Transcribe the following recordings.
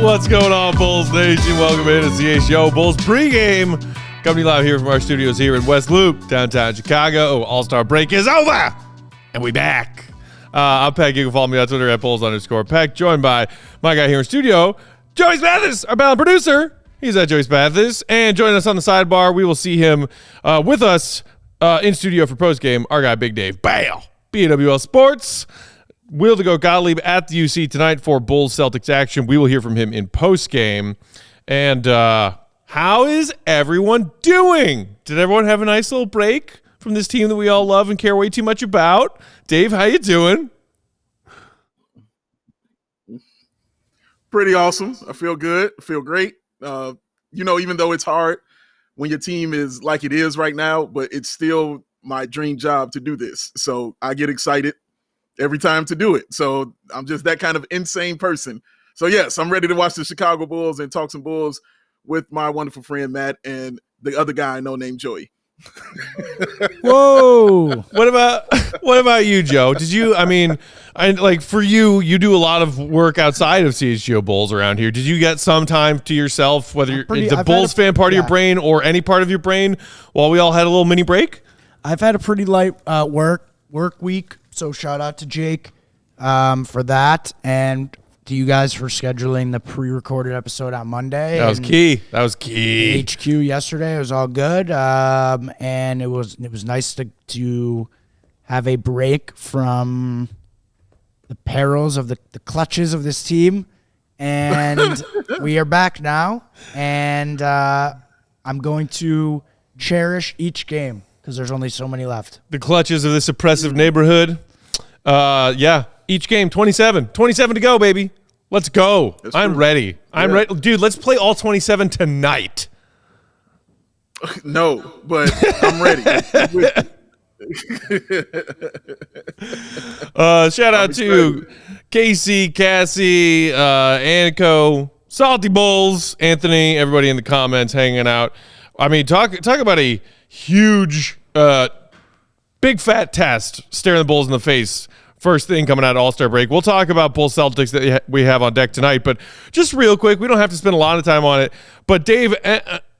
What's going on, Bulls Nation? Welcome in to CHGO Bulls pregame. Coming live here from our studios here in West Loop, downtown Chicago. All-Star break is over, and we back. I'm Peck. You can follow me on Twitter at Bulls_Peck. Joined by my guy here in studio, Joey Spathis, our bound producer. He's at Joey Spathis. And joining us on the sidebar, we will see him with us in studio for postgame, our guy Big Dave Bale, BWL Sports. Will to go Gottlieb at the UC tonight for Bulls Celtics action. We will hear from him in postgame. And how is everyone doing? Did everyone have a nice little break from this team that we all love and care way too much about? Dave, how you doing? Pretty awesome. I feel good. I feel great. Even though it's hard when your team is like it is right now, but it's still my dream job to do this. So I get excited every time to do it. So I'm just that kind of insane person. So yes, I'm ready to watch the Chicago Bulls and talk some Bulls with my wonderful friend Matt and the other guy I know named Joey. Whoa. What about you, Joe? For you do a lot of work outside of CHGO Bulls around here. Did you get some time to yourself, whether you're the Bulls fan part of your brain or any part of your brain while we all had a little mini break? I've had a pretty light work week. So shout out to Jake for that, and to you guys for scheduling the pre-recorded episode on Monday. That was key. HQ yesterday, it was all good, and it was nice to have a break from the perils of the clutches of this team, and we are back now, and I'm going to cherish each game because there's only so many left. The clutches of this oppressive neighborhood. Each game, 27 to go, baby. Let's go. I'm ready. I'm ready. Dude, let's play all 27 tonight. No, but I'm ready. Shout out to Casey, Cassie, Anko, Salty Bulls, Anthony, everybody in the comments hanging out. I mean, talk about a huge, big fat test staring the Bulls in the face. First thing coming out of All-Star break. We'll talk about Bulls Celtics that we have on deck tonight, but just real quick, we don't have to spend a lot of time on it. But Dave,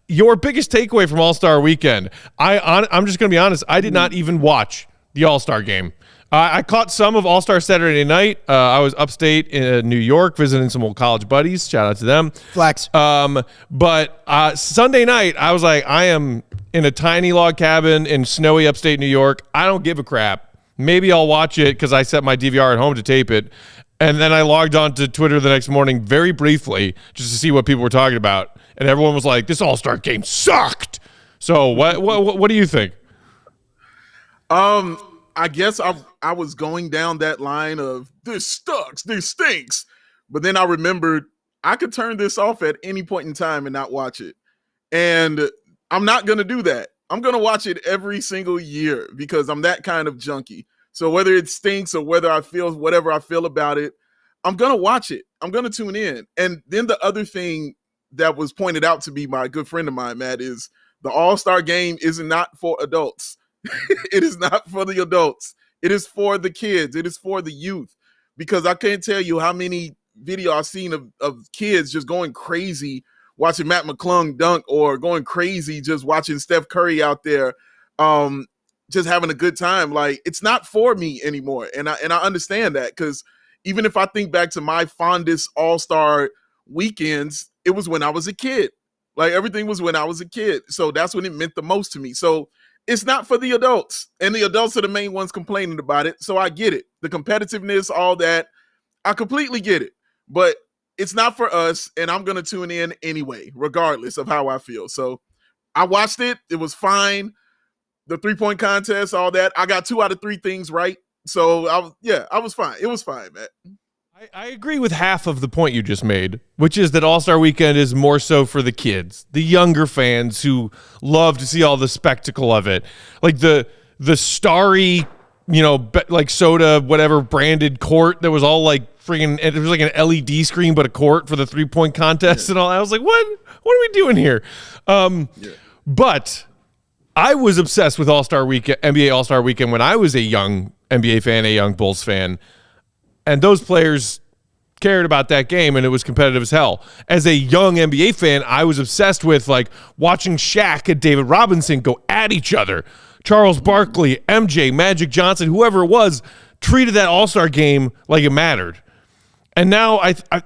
your biggest takeaway from All-Star weekend, I'm just going to be honest, I did not even watch the All-Star game. I caught some of All-Star Saturday night. I was upstate in New York visiting some old college buddies. Shout out to them. Flex. But Sunday night, I was like, I am in a tiny log cabin in snowy upstate New York. I don't give a crap. Maybe I'll watch it because I set my DVR at home to tape it. And then I logged on to Twitter the next morning very briefly just to see what people were talking about. And everyone was like, this All-Star game sucked. So what do you think? I guess I was going down that line of this sucks, this stinks. But then I remembered I could turn this off at any point in time and not watch it. And I'm not going to do that. I'm going to watch it every single year because I'm that kind of junkie. So whether it stinks or whether I feel whatever I feel about it, I'm going to watch it. I'm going to tune in. And then the other thing that was pointed out to me by a good friend of mine, Matt, is the All-Star game is not for adults. It is not for the adults. It is for the kids. It is for the youth. Because I can't tell you how many videos I've seen of kids just going crazy watching Matt McClung dunk or going crazy just watching Steph Curry out there just having a good time. Like, it's not for me anymore. And I understand that because even if I think back to my fondest All-Star weekends, it was when I was a kid. Like, everything was when I was a kid. So that's when it meant the most to me. So it's not for the adults. And the adults are the main ones complaining about it. So I get it. The competitiveness, all that, I completely get it. But it's not for us, and I'm going to tune in anyway, regardless of how I feel. So I watched it. It was fine. The 3-point contest, all that. I got 2 out of 3 things right. So I was fine. It was fine, man. I agree with half of the point you just made, which is that All-Star Weekend is more so for the kids, the younger fans who love to see all the spectacle of it. Like the starry, like soda, whatever branded court that was all like freaking, it was like an LED screen, but a court for the 3-point contest and all. I was like, what are we doing here? But I was obsessed with All-Star Weekend, NBA All-Star Weekend when I was a young NBA fan, a young Bulls fan. And those players cared about that game, and it was competitive as hell. As a young NBA fan, I was obsessed with like watching Shaq and David Robinson go at each other. Charles Barkley, MJ, Magic Johnson, whoever it was, treated that All-Star game like it mattered. And now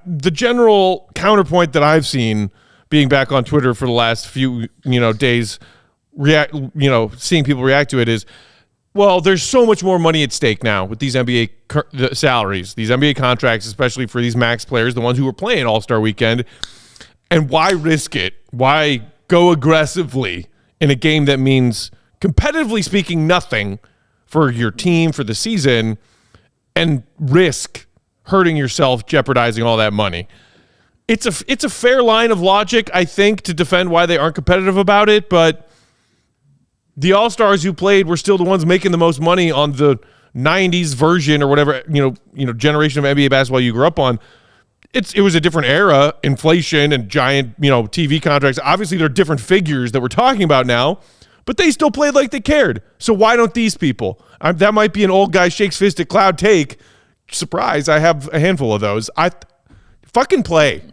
the general counterpoint that I've seen being back on Twitter for the last few days, seeing people react to it is, well, there's so much more money at stake now with these NBA salaries, these NBA contracts, especially for these max players, the ones who are playing All-Star Weekend. And why risk it? Why go aggressively in a game that means, competitively speaking, nothing for your team for the season and risk hurting yourself, jeopardizing all that money? It's a fair line of logic, I think, to defend why they aren't competitive about it, but the All-Stars who played were still the ones making the most money on the 90s version or whatever, generation of NBA basketball you grew up on. It was a different era, inflation and giant, TV contracts. Obviously, there are different figures that we're talking about now, but they still played like they cared. So why don't these people? That might be an old guy shakes fist at cloud take. Surprise, I have a handful of those. Fucking play.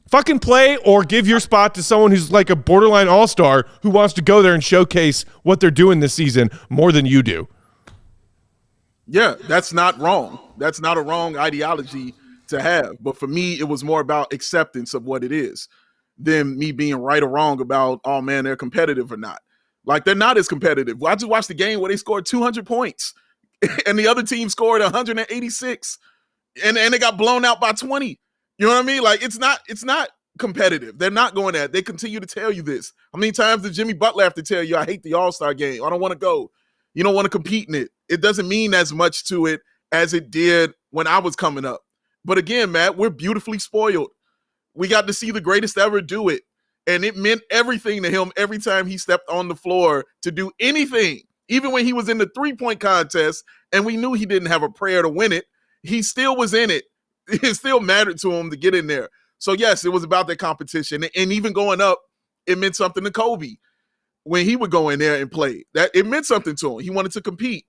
Fucking play, or give your spot to someone who's like a borderline all-star who wants to go there and showcase what they're doing this season more than you do. Yeah, that's not wrong. That's not a wrong ideology to have. But for me, it was more about acceptance of what it is than me being right or wrong about, oh, man, they're competitive or not. Like, they're not as competitive. I just watched the game where they scored 200 points and the other team scored 186 and they got blown out by 20. You know what I mean? Like, it's not competitive. They're not going at it. They continue to tell you this. How many times did Jimmy Butler have to tell you, I hate the All-Star game. I don't want to go. You don't want to compete in it. It doesn't mean as much to it as it did when I was coming up. But again, Matt, we're beautifully spoiled. We got to see the greatest ever do it. And it meant everything to him every time he stepped on the floor to do anything. Even when he was in the 3-point contest and we knew he didn't have a prayer to win it, he still was in it. It still mattered to him to get in there. So, yes, it was about that competition. And even going up, it meant something to Coby when he would go in there and play. That it meant something to him. He wanted to compete.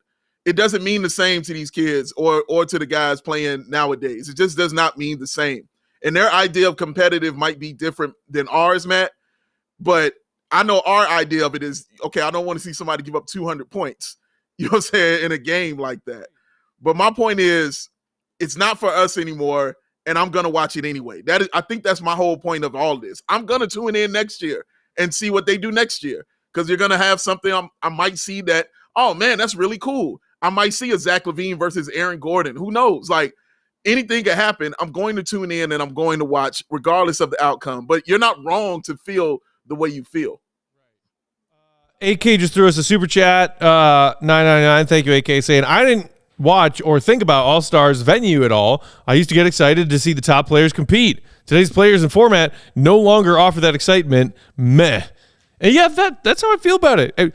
It doesn't mean the same to these kids or to the guys playing nowadays. It just does not mean the same. And their idea of competitive might be different than ours, Matt. But I know our idea of it is, okay, I don't want to see somebody give up 200 points, you know what I'm saying, in a game like that. But my point is, it's not for us anymore, and I'm going to watch it anyway. I think that's my whole point of all this. I'm going to tune in next year and see what they do next year, because you're going to have something I might see that, oh, man, that's really cool. I might see a Zach LaVine versus Aaron Gordon. Who knows? Like, anything can happen. I'm going to tune in and I'm going to watch regardless of the outcome. But you're not wrong to feel the way you feel. AK just threw us a super chat, 999. Thank you, AK, saying, I didn't watch or think about All-Stars venue at all. I used to get excited to see the top players compete. Today's players and format no longer offer that excitement. Meh. And yeah, that's how I feel about it.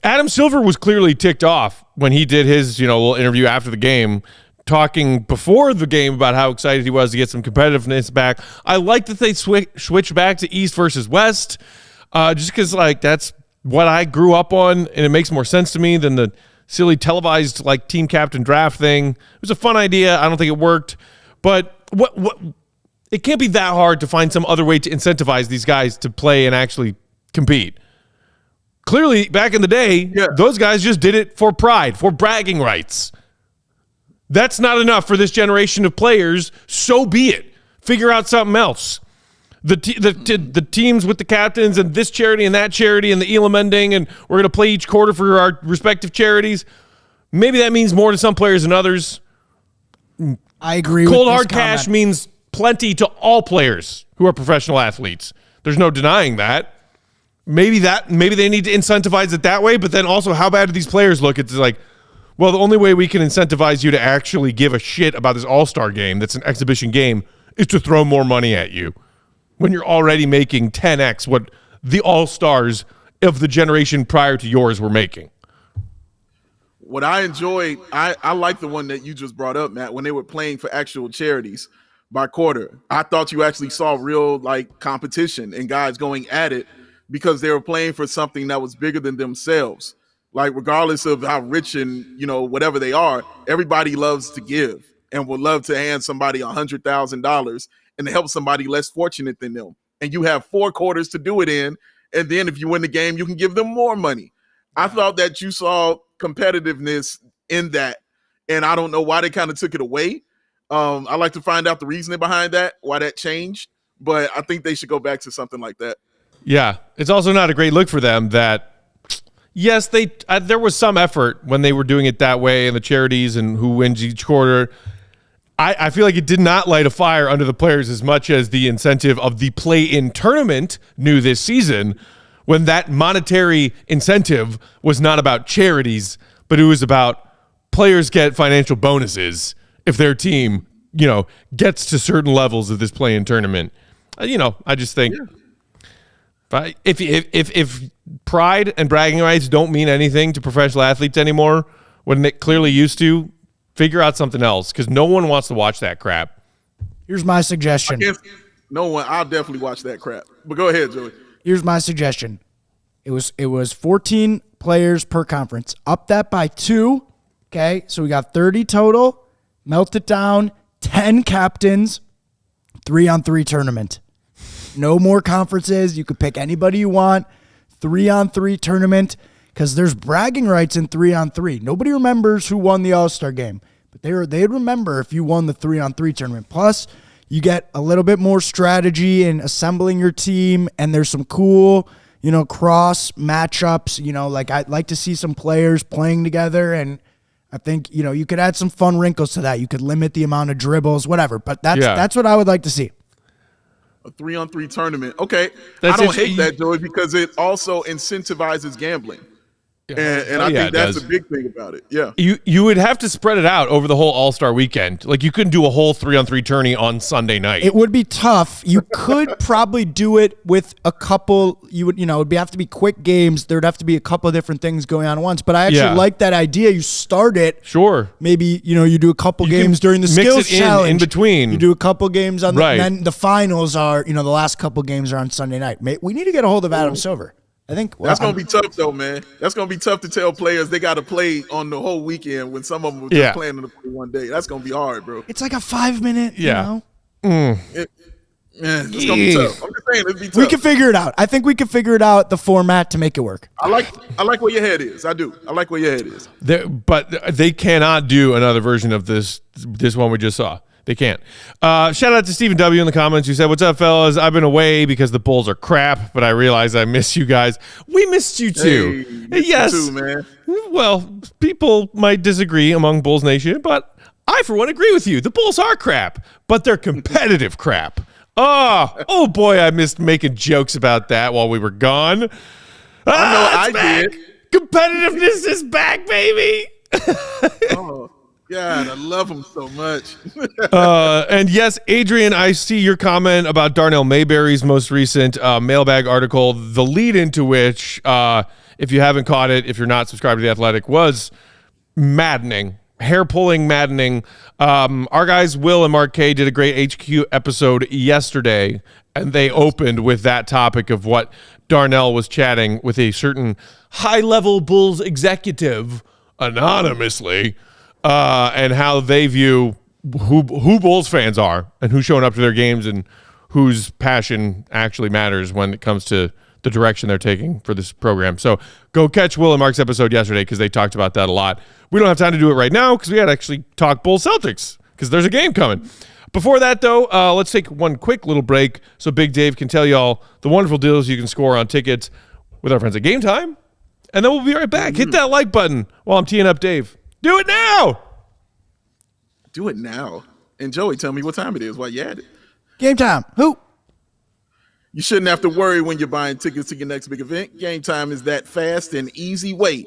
Adam Silver was clearly ticked off when he did his, little interview after the game, talking before the game about how excited he was to get some competitiveness back. I like that they switch back to East versus West, just because that's what I grew up on, and it makes more sense to me than the silly televised team captain draft thing. It was a fun idea. I don't think it worked, but what it can't be that hard to find some other way to incentivize these guys to play and actually compete. Clearly, back in the day, those guys just did it for pride, for bragging rights. That's not enough for this generation of players. So be it. Figure out something else. The teams with the captains and this charity and that charity and the Elam ending, and we're going to play each quarter for our respective charities. Maybe that means more to some players than others. I agree. Cold hard cash means plenty to all players who are professional athletes. There's no denying that. maybe they need to incentivize it that way, but then also how bad do these players look? It's like, well, the only way we can incentivize you to actually give a shit about this all-star game that's an exhibition game is to throw more money at you when you're already making 10x what the all-stars of the generation prior to yours were making. What I enjoyed, I like the one that you just brought up, Matt, when they were playing for actual charities by quarter. I thought you actually saw real like competition and guys going at it because they were playing for something that was bigger than themselves. Like regardless of how rich and, you know, whatever they are, everybody loves to give and would love to hand somebody $100,000 and to help somebody less fortunate than them. And you have 4 quarters to do it in. And then if you win the game, you can give them more money. I thought that you saw competitiveness in that. And I don't know why they kind of took it away. I'd like to find out the reasoning behind that, why that changed. But I think they should go back to something like that. Yeah. It's also not a great look for them that, yes, there was some effort when they were doing it that way and the charities and who wins each quarter. I feel like it did not light a fire under the players as much as the incentive of the play-in tournament knew this season, when that monetary incentive was not about charities, but it was about players get financial bonuses if their team, you know, gets to certain levels of this play-in tournament. You know, I just think if pride and bragging rights don't mean anything to professional athletes anymore, when they clearly used to, figure out something else, because no one wants to watch that crap. Here's my suggestion. I'll definitely watch that crap. But go ahead, Joey. Here's my suggestion. It was 14 players per conference. Up that by 2. Okay, so we got 30 total. Melt it down. 10 captains. 3-on-3 tournament. No more conferences. You could pick anybody you want. 3-on-3 tournament. Because there's bragging rights in 3-on-3. Nobody remembers who won the All-Star game. But they'd remember if you won the 3-on-3 tournament. Plus, you get a little bit more strategy in assembling your team. And there's some cool, you know, cross matchups. You know, like I'd like to see some players playing together. And I think, you know, you could add some fun wrinkles to that. You could limit the amount of dribbles, whatever. But that's what I would like to see. A 3-on-3 tournament. Okay. I don't hate that, Joey, because it also incentivizes gambling. And I think that's a big thing about it. Yeah. You would have to spread it out over the whole All-Star weekend. Like you couldn't do a whole 3-on-3 tourney on Sunday night. It would be tough. You could probably do it with a couple. It'd have to be quick games. There'd have to be a couple of different things going on at once. But I actually like that idea. You start it. Sure. Maybe, you do a couple games during the skills challenge. In between. You do a couple games on and then the finals are, the last couple games are on Sunday night. We need to get a hold of Adam Silver. I think that's going to be tough, though, man. That's going to be tough to tell players they got to play on the whole weekend when some of them were just planning to play one day. That's going to be hard, bro. It's like a 5-minute, it's going to be tough. I'm just saying, it'd be tough. We can figure it out. I think we can figure it out, the format, to make it work. I like where your head is. I do. I like where your head is. But they cannot do another version of this one we just saw. They can't. Shout out to Stephen W. in the comments who said, "What's up, fellas? I've been away because the Bulls are crap, but I realize I miss you guys." We missed you too. Hey, yes. You too, man. Well, people might disagree among Bulls Nation, but I, for one, agree with you. The Bulls are crap, but they're competitive crap. Oh boy, I missed making jokes about that while we were gone. I did. Competitiveness is back, baby. God, I love him so much. And yes, Adrian, I see your comment about Darnell Mayberry's most recent mailbag article, the lead into which, if you haven't caught it, if you're not subscribed to The Athletic, was maddening, hair-pulling maddening. Our guys, Will and Mark K, did a great HQ episode yesterday, and they opened with that topic of what Darnell was chatting with a certain high-level Bulls executive anonymously, and how they view who Bulls fans are and who's showing up to their games and whose passion actually matters when it comes to the direction they're taking for this program. So go catch Will and Mark's episode yesterday because they talked about that a lot. We don't have time to do it right now because we got to actually talk Bulls Celtics because there's a game coming. Before that, though, let's take one quick little break so Big Dave can tell y'all the wonderful deals you can score on tickets with our friends at Game Time. And then we'll be right back. Hit that like button while I'm teeing up Dave. Do it now. Do it now. And Joey, tell me what time it is while you at it. Game time. Who? You shouldn't have to worry when you're buying tickets to your next big event. Game Time is that fast and easy way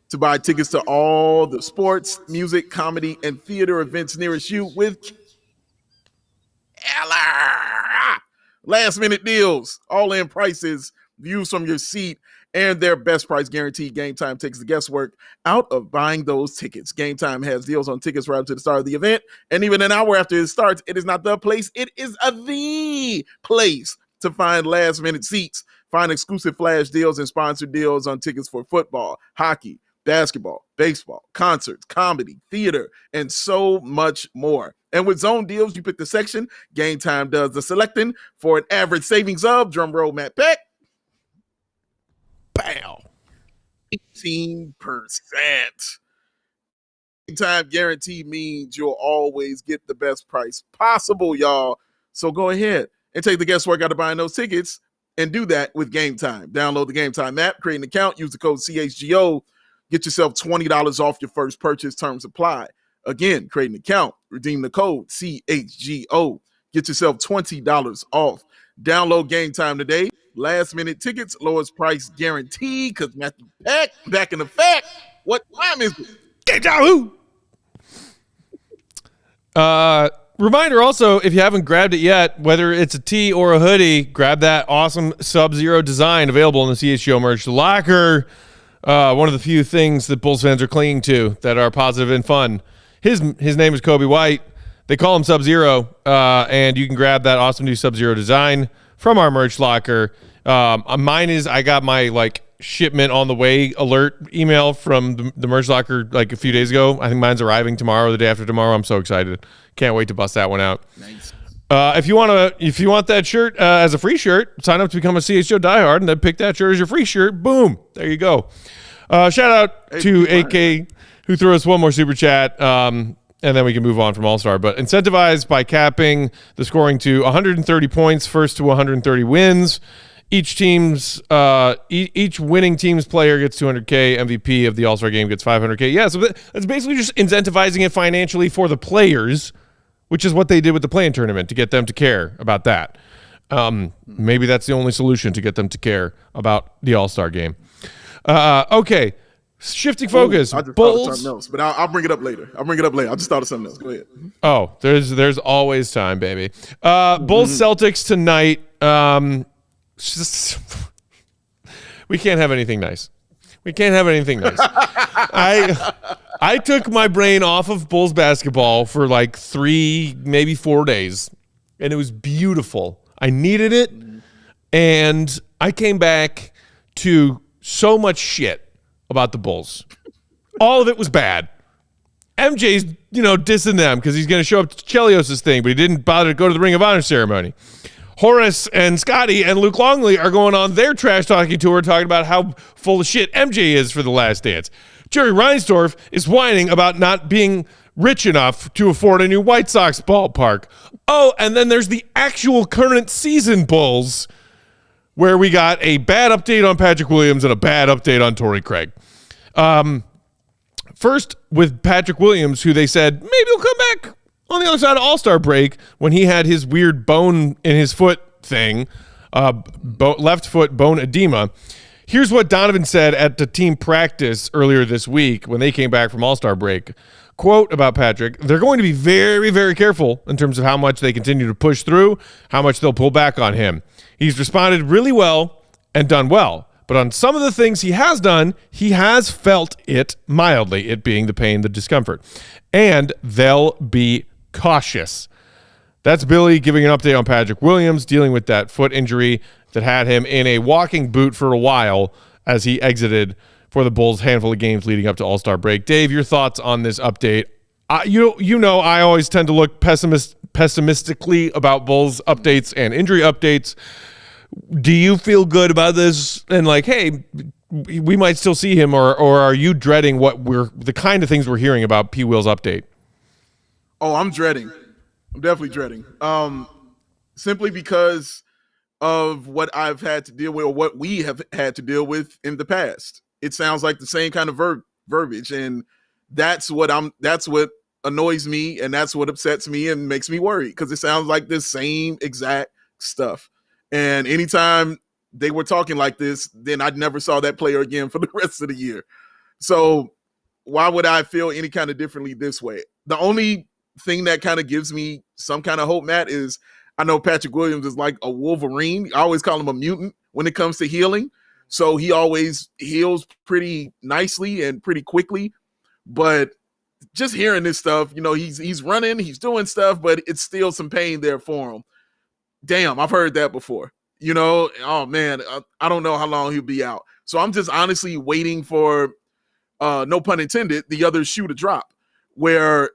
to buy tickets to all the sports, music, comedy, and theater events nearest you with last minute deals, all in prices, views from your seat, and their best price guaranteed. Game Time takes the guesswork out of buying those tickets. Game Time has deals on tickets right up to the start of the event, and even an hour after it starts. It is not the place, it is the place to find last minute seats. Find exclusive flash deals and sponsored deals on tickets for football, hockey, basketball, baseball, concerts, comedy, theater, and so much more. And with zone deals, you pick the section. Game Time does the selecting for an average savings of, drum roll, Matt Peck, Bow. 18%. Game Time guarantee means you'll always get the best price possible, y'all. So go ahead and take the guesswork out of buying those tickets and do that with Game Time. Download the Game Time app, create an account, use the code CHGO. Get yourself $20 off your first purchase. Terms apply. Again, create an account, redeem the code CHGO. Get yourself $20 off. Download Game Time today. Last minute tickets, lowest price guaranteed. Because Matthew Peck back in effect. What time is it? Get down. Reminder also, if you haven't grabbed it yet, whether it's a tee or a hoodie, grab that awesome Sub-Zero design available in the CHGO merch locker. One of the few things that Bulls fans are clinging to that are positive and fun. His name is Coby White. They call him Sub-Zero, and you can grab that awesome new Sub-Zero design from our merch locker. Mine is, I got my shipment on the way alert email from the merch locker a few days ago. I think mine's arriving tomorrow or the day after tomorrow. I'm so excited. Can't wait to bust that one out. Nice. If you want that shirt as a free shirt, sign up to become a CHGO diehard and then pick that shirt as your free shirt. Boom. There you go. Shout out to AK who threw us one more super chat. And then we can move on from All-Star. But incentivized by capping the scoring to 130 points, first to 130 wins. Each winning team's player gets 200K. MVP of the All-Star game gets 500K. Yeah, so that's basically just incentivizing it financially for the players, which is what they did with the play-in tournament to get them to care about that. Maybe that's the only solution to get them to care about the All-Star game. Okay, shifting focus. I just Bulls. thought of something else, but I'll bring it up later. I just thought of something else. Go ahead. Oh, there's always time, baby. Bulls Celtics tonight. We can't have anything nice. I took my brain off of Bulls basketball for 3, maybe 4 days, and it was beautiful. I needed it, and I came back to so much shit about the Bulls. All of it was bad. MJ's, dissing them because he's going to show up to Chelios' thing, but he didn't bother to go to the Ring of Honor ceremony. Horace and Scotty and Luke Longley are going on their trash talking tour talking about how full of shit MJ is for The Last Dance. Jerry Reinsdorf is whining about not being rich enough to afford a new White Sox ballpark. Oh, and then there's the actual current season Bulls, where we got a bad update on Patrick Williams and a bad update on Torrey Craig. First, with Patrick Williams, who they said maybe he'll come back on the other side of All-Star break when he had his weird bone in his foot thing, left foot bone edema. Here's what Donovan said at the team practice earlier this week when they came back from All-Star break. Quote about Patrick: they're going to be very, very careful in terms of how much they continue to push through, how much they'll pull back on him. He's responded really well and done well. But on some of the things he has done, he has felt it mildly, it being the pain, the discomfort. And they'll be cautious. That's Billy giving an update on Patrick Williams dealing with that foot injury that had him in a walking boot for a while as he exited for the Bulls' handful of games leading up to All-Star break. Dave, your thoughts on this update? I always tend to look pessimistically about Bulls updates and injury updates. Do you feel good about this? And hey, we might still see him, or are you dreading the kind of things we're hearing about P. Will's update? Oh, I'm dreading. I'm definitely dreading. Simply because of what I've had to deal with, or what we have had to deal with in the past. It sounds like the same kind of verbiage, and that's what annoys me, and that's what upsets me and makes me worried, because it sounds like the same exact stuff. And anytime they were talking like this, then I never saw that player again for the rest of the year. So why would I feel any kind of differently this way? The only thing that kind of gives me some kind of hope, Matt, is I know Patrick Williams is like a Wolverine. I always call him a mutant when it comes to healing. So he always heals pretty nicely and pretty quickly. But just hearing this stuff, he's running, he's doing stuff, but it's still some pain there for him. Damn, I've heard that before. Oh man, I don't know how long he'll be out. So I'm just honestly waiting for, no pun intended, the other shoe to drop where,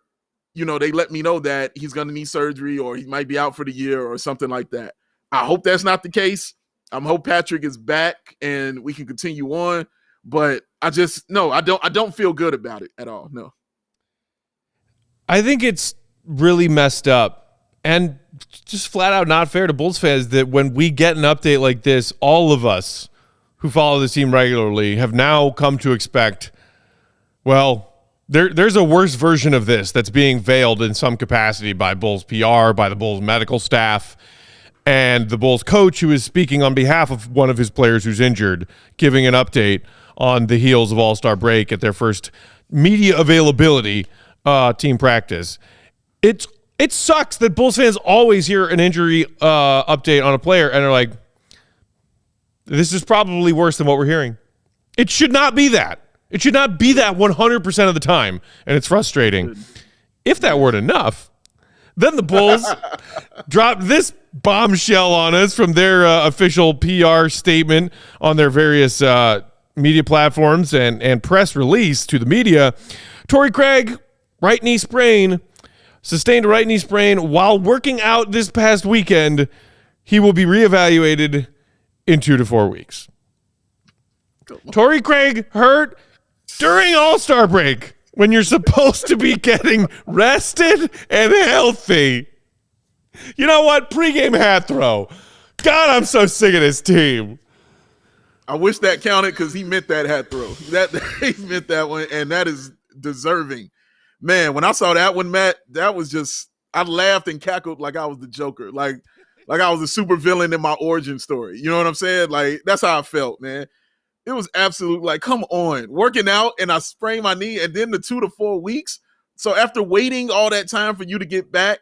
they let me know that he's going to need surgery or he might be out for the year or something like that. I hope that's not the case. I hope Patrick is back and we can continue on, but I don't feel good about it at all. No. I think it's really messed up and just flat out not fair to Bulls fans that when we get an update like this, all of us who follow the team regularly have now come to expect, well, there's a worse version of this that's being veiled in some capacity by Bulls PR, by the Bulls medical staff, and the Bulls coach who is speaking on behalf of one of his players who's injured, giving an update on the heels of All-Star break at their first media availability team practice. It sucks that Bulls fans always hear an injury update on a player and are like, this is probably worse than what we're hearing. It should not be that. It should not be that 100% of the time, and it's frustrating. If that weren't enough, then the Bulls dropped this bombshell on us from their official PR statement on their various media platforms and press release to the media. Torrey Craig, right knee sprain, sustained a right knee sprain while working out this past weekend. He will be reevaluated in 2 to 4 weeks. Torrey Craig hurt during All-Star break when you're supposed to be getting rested and healthy. You know what? Pre-game hat throw. God, I'm so sick of this team. I wish that counted because he meant that hat throw. He meant that one, and that is deserving. Man, when I saw that one, Matt, that was just, I laughed and cackled like I was the Joker, like I was a super villain in my origin story. You know what I'm saying? Like, that's how I felt, man. It was absolute, like, come on. Working out, and I sprained my knee, and then the 2 to 4 weeks. So after waiting all that time for you to get back,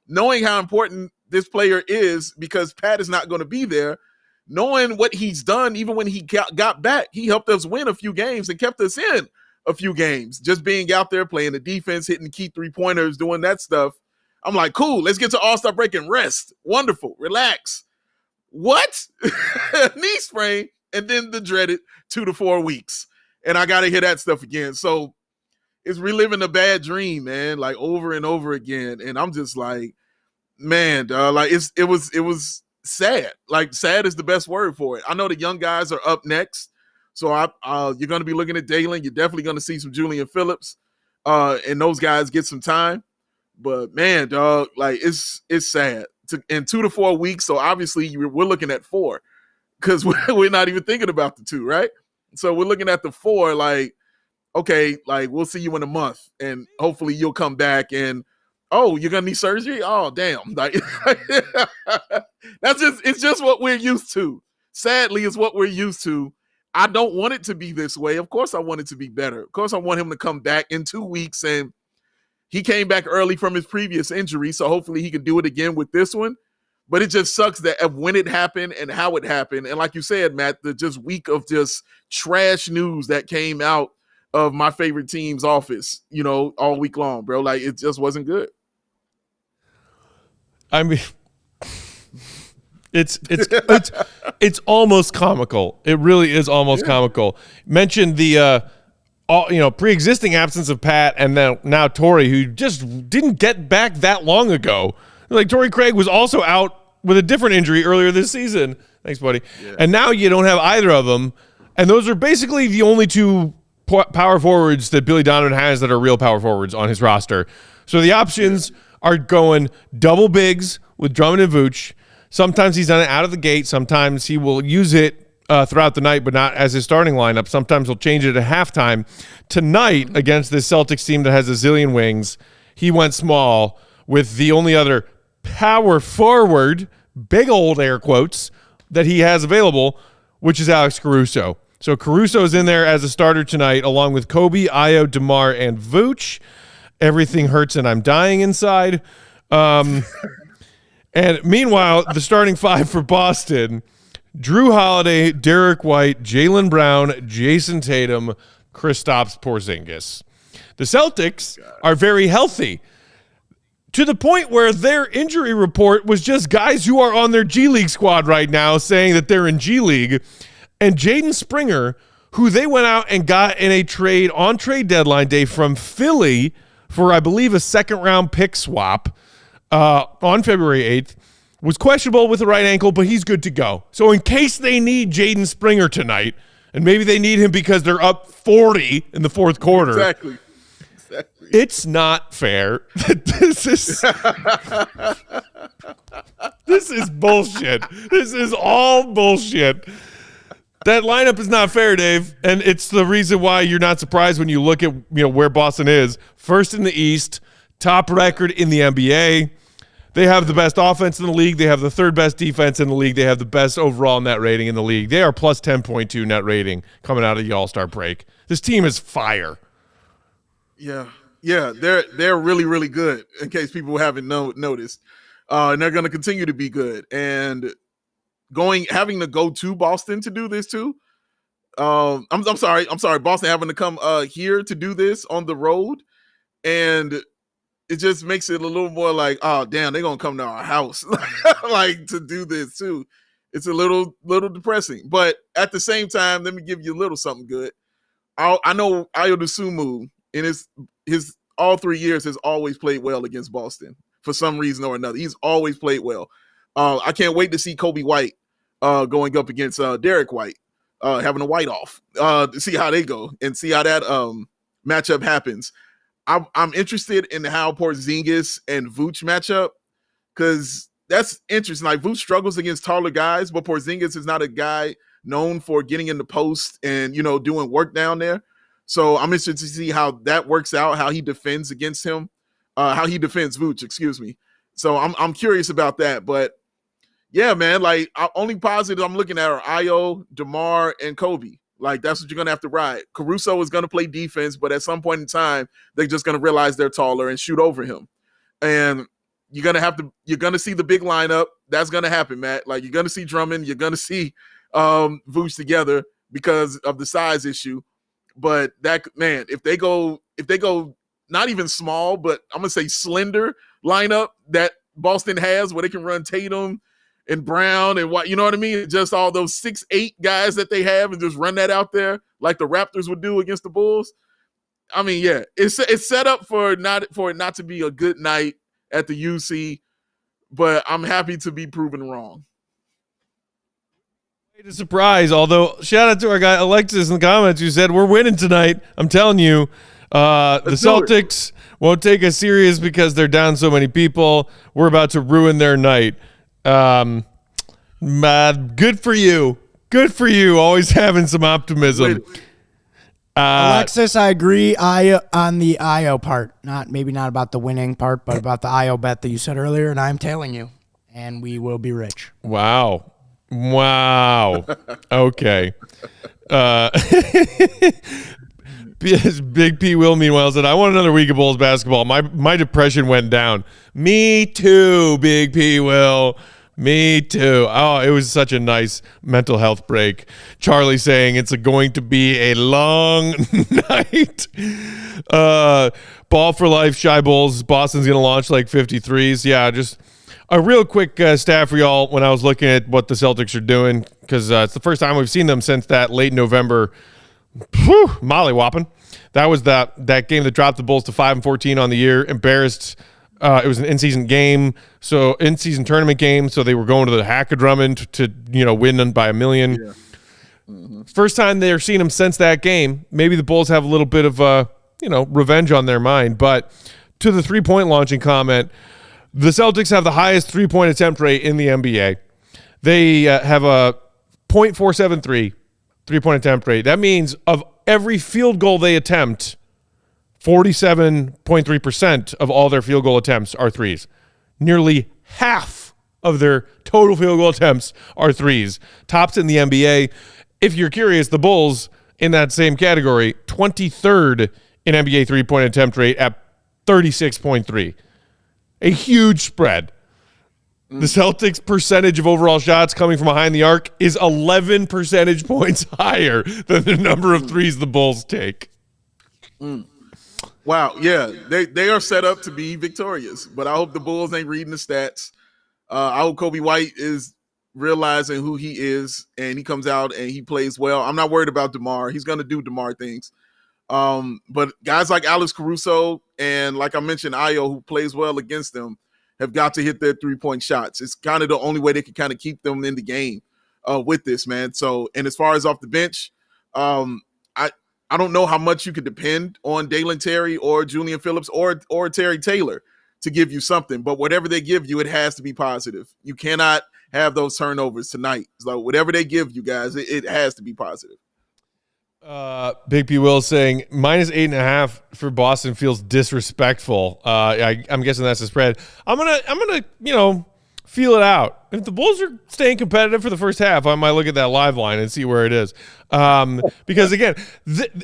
knowing how important this player is because Pat is not going to be there, knowing what he's done, even when he got back, he helped us win a few games and kept us in a few games. Just being out there, playing the defense, hitting key three-pointers, doing that stuff. I'm like, cool, let's get to All-Star break and rest. Wonderful, relax. What? Knee sprain, and then the dreaded 2 to 4 weeks. And I got to hear that stuff again. So it's reliving a bad dream, man, like over and over again. And I'm just like, man, like it was sad. Like, sad is the best word for it. I know the young guys are up next. So you're going to be looking at Dalen. You're definitely going to see some Julian Phillips and those guys get some time. But, man, dog, like, it's sad. In 2 to 4 weeks, so obviously we're looking at 4 because we're not even thinking about the 2, right? So we're looking at the 4 like, okay, like, we'll see you in a month, and hopefully you'll come back and, oh, you're going to need surgery? Oh, damn. Like, it's just what we're used to. Sadly, it's what we're used to. I don't want it to be this way. Of course I want it to be better. Of course I want him to come back in 2 weeks, and he came back early from his previous injury, so hopefully he can do it again with this one. But it just sucks that of when it happened and how it happened. And like you said, Matt, the just week of just trash news that came out of my favorite team's office, all week long, bro. Like, it just wasn't good. I mean, it's almost comical. It really is almost comical. Mentioned the pre-existing absence of Pat, and then now Torrey, who just didn't get back that long ago. Like, Torrey Craig was also out with a different injury earlier this season. Thanks, buddy. Yeah. And now you don't have either of them, and those are basically the only 2 power forwards that Billy Donovan has that are real power forwards on his roster. So the options are going double bigs with Drummond and Vooch. Sometimes he's done it out of the gate. Sometimes he will use it throughout the night, but not as his starting lineup. Sometimes he'll change it at halftime. Tonight, against this Celtics team that has a zillion wings, he went small with the only other power forward, big old air quotes, that he has available, which is Alex Caruso. So Caruso is in there as a starter tonight, along with Coby, Ayo, DeMar, and Vooch. Everything hurts and I'm dying inside. And meanwhile, the starting five for Boston: Drew Holiday, Derek White, Jaylen Brown, Jason Tatum, Kristaps Porzingis. The Celtics are very healthy, to the point where their injury report was just guys who are on their G League squad right now saying that they're in G League. And Jaden Springer, who they went out and got in a trade on trade deadline day from Philly for, I believe, a second-round pick swap on February 8th, was questionable with the right ankle, but he's good to go. So in case they need Jaden Springer tonight, and maybe they need him because they're up 40 in the fourth quarter. Exactly. It's not fair. This is bullshit. This is all bullshit. That lineup is not fair, Dave, and it's the reason why you're not surprised when you look at where Boston is. First in the East, top record in the NBA. They have the best offense in the league. They have the third best defense in the league. They have the best overall net rating in the league. They are plus 10.2 net rating coming out of the All-Star break. This team is fire. Yeah, they're really, really good, in case people haven't noticed. And they're going to continue to be good. And having to go to Boston to do this too. I'm sorry, Boston having to come here to do this on the road, and it just makes it a little more like, oh damn, they're gonna come to our house like to do this too. It's a little depressing, but at the same time, let me give you a little something good. I know Ayo Dosunmu in his all 3 years has always played well against Boston for some reason or another. He's always played well. I can't wait to see Coby White going up against Derek White, having a white off, to see how they go and see how that matchup happens. I'm interested in how Porzingis and Vooch match up, because that's interesting. Like, Vooch struggles against taller guys, but Porzingis is not a guy known for getting in the post and doing work down there. So I'm interested to see how that works out, how he defends against him, how he defends Vooch, excuse me. So I'm curious about that, but. Yeah, man, like, only positives I'm looking at are Ayo, DeMar, and Coby. Like, that's what you're going to have to ride. Caruso is going to play defense, but at some point in time, they're just going to realize they're taller and shoot over him. And you're going to see the big lineup. That's going to happen, Matt. Like, you're going to see Drummond. You're going to see Vooch together because of the size issue. But that, man, if they go not even small, but I'm going to say slender lineup that Boston has, where they can run Tatum and Brown and what, you know what I mean? Just all those 6'8" guys that they have, and just run that out there like the Raptors would do against the Bulls. I mean, yeah, it's set up for it not to be a good night at the UC, but I'm happy to be proven wrong. A surprise, although shout out to our guy Alexis in the comments who said we're winning tonight. I'm telling you, the Celtics won't take us serious because they're down so many people. We're about to ruin their night. Good for you. Good for you. Always having some optimism. Alexis, I agree. On the Ayo part, maybe not about the winning part, but about the Ayo bet that you said earlier. And I'm telling you, and we will be rich. Wow. Okay. Big P Will, meanwhile, said, I want another week of Bulls basketball. My depression went down. Me too, Big P Will. Me too. Oh, it was such a nice mental health break. Charlie saying it's going to be a long night. Ball for life, Shy Bulls. Boston's going to launch like 53s. Yeah, just a real quick stat for y'all when I was looking at what the Celtics are doing, because it's the first time we've seen them since that late November molly-whopping. That was that game that dropped the Bulls to 5-14 on the year. Embarrassed. It was an in-season game, so in-season tournament game, so they were going to the Hack-a-Drummond to win by 1 million. Yeah. Mm-hmm. First time they're seeing them since that game. Maybe the Bulls have a little bit of revenge on their mind. But to the three-point launching comment, the Celtics have the highest three-point attempt rate in the NBA. They have a .473 three-point attempt rate. That means of every field goal they attempt, 47.3% of all their field goal attempts are threes. Nearly half of their total field goal attempts are threes. Tops in the NBA. If you're curious, the Bulls in that same category, 23rd in NBA three-point attempt rate at 36.3. A huge spread. The Celtics' percentage of overall shots coming from behind the arc is 11 percentage points higher than the number of threes the Bulls take. Wow, yeah, they are set up to be victorious, but I hope the Bulls ain't reading the stats. I hope Coby White is realizing who he is, and he comes out and he plays well. I'm not worried about DeMar. He's going to do DeMar things. But guys like Alex Caruso and, like I mentioned, Ayo, who plays well against them, have got to hit their three-point shots. It's kind of the only way they can kind of keep them in the game with this, man. So, and as far as off the bench, I don't know how much you could depend on Dalen Terry or Julian Phillips or Terry Taylor to give you something. But whatever they give you, it has to be positive. You cannot have those turnovers tonight. So whatever they give you guys, it has to be positive. Big P Will saying minus 8.5 for Boston feels disrespectful. I'm guessing that's the spread. I'm gonna feel it out. If the Bulls are staying competitive for the first half, I might look at that live line and see where it is. Because again,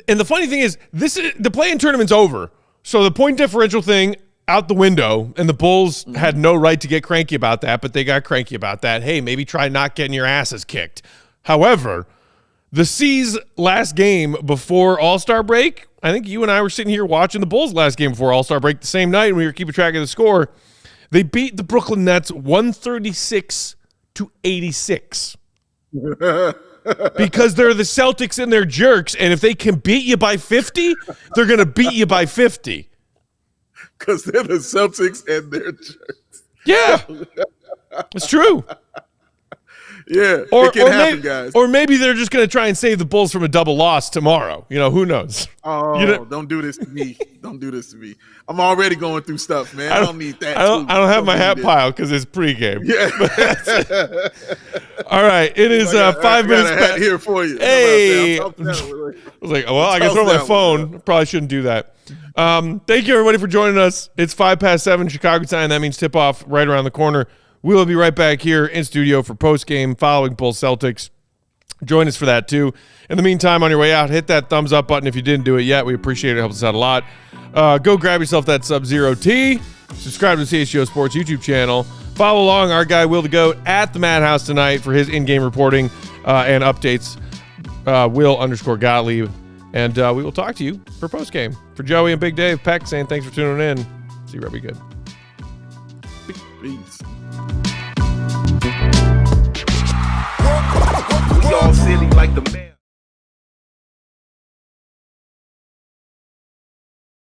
and the funny thing is, the play-in tournament's over, so the point differential thing out the window, and the Bulls had no right to get cranky about that, but they got cranky about that. Hey, maybe try not getting your asses kicked. However, the C's last game before All-Star break, I think you and I were sitting here watching the Bulls last game before All-Star break the same night, and we were keeping track of the score. They beat the Brooklyn Nets 136-86. Because they're the Celtics and they're jerks, and if they can beat you by 50, they're going to beat you by 50. Because they're the Celtics and they're jerks. Yeah. It's true. Yeah, it can happen, guys. Or maybe they're just going to try and save the Bulls from a double loss tomorrow. Who knows? Oh, don't do this to me. Don't do this to me. I'm already going through stuff, man. I don't need that. I don't have my hat pile because it's pregame. Yeah. All right. It is 5 minutes back. I got a hat here for you. Hey. I was like, well, I can throw my phone. Probably shouldn't do that. Thank you, everybody, for joining us. It's 7:05 Chicago time. That means tip-off right around the corner. We will be right back here in studio for post-game following Bulls Celtics. Join us for that, too. In the meantime, on your way out, hit that thumbs up button if you didn't do it yet. We appreciate it. It helps us out a lot. Go grab yourself that Sub-Zero tee. Subscribe to the CHGO Sports YouTube channel. Follow along our guy, Will the Goat, at the Madhouse tonight for his in-game reporting and updates. Will_Gottlieb. And we will talk to you for post-game. For Joey and Big Dave, Peck saying thanks for tuning in. See you, Robbie. Good. Peace. We all silly like the man.